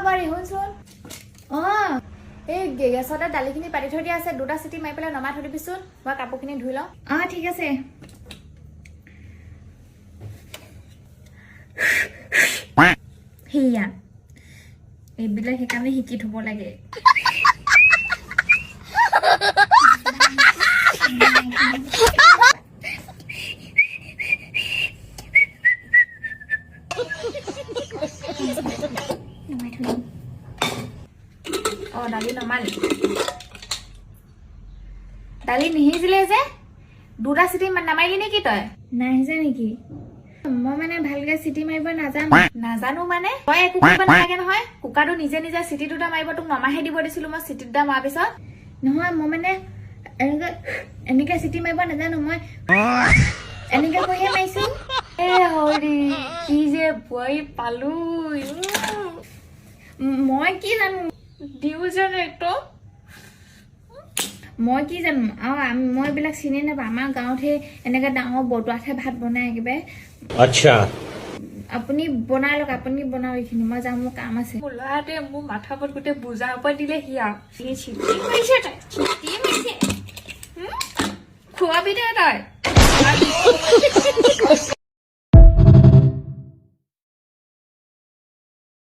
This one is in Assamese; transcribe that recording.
বাৰী শুনচোন এই গেছতে দালিখিনি পাতি থৈ দিয়া আছে 2টা চিটি মাৰি পেলাই নমাই থৈ দিবিচোন মই কাপোৰখিনি ধুই লওঁ ঠিক আছে হিয়া এইবিলাক সেইকাৰণে শিকি থব লাগে দালি নমালি দালি নিহিজিলে যে 2টা চিটি নামাৰিলি নেকি তই নাহিজে নেকি মই মানে ভালকে চিটি মাৰিব নাজানো মানে তই একো কৰিব নালাগে নহয় কুকাৰটো নিজে নিজে চিটি 2টা মাৰিব তোক নমাহে দিব দিছিলো মই চিটি 2টা মাৰাৰ পিছত নহয় মই মানে এনেকে চিটি মাৰিব নাজানো মই এনেকে কৈহে মাৰিছো হৰি কি যে বই পালো মই কি জানো মই কি জানো আৰু মই এইবিলাক চিনি নাপাওঁ আমাৰ গাঁৱতহে এনেকে ডাঙৰ বৰটোৱাতহে ভাত বনাই একেবাৰে আচ্ছা আপুনি বনাই লওক আপুনি বনাও এইখিনি মই যাম মোৰ কাম আছে ল'ৰাটোৱে মোৰ মাথা ওপৰত গোটেই বুজা ওপৰত দিলে চিটি মাৰিছে তই চিটি মাৰিছে খোৱাবি দে তই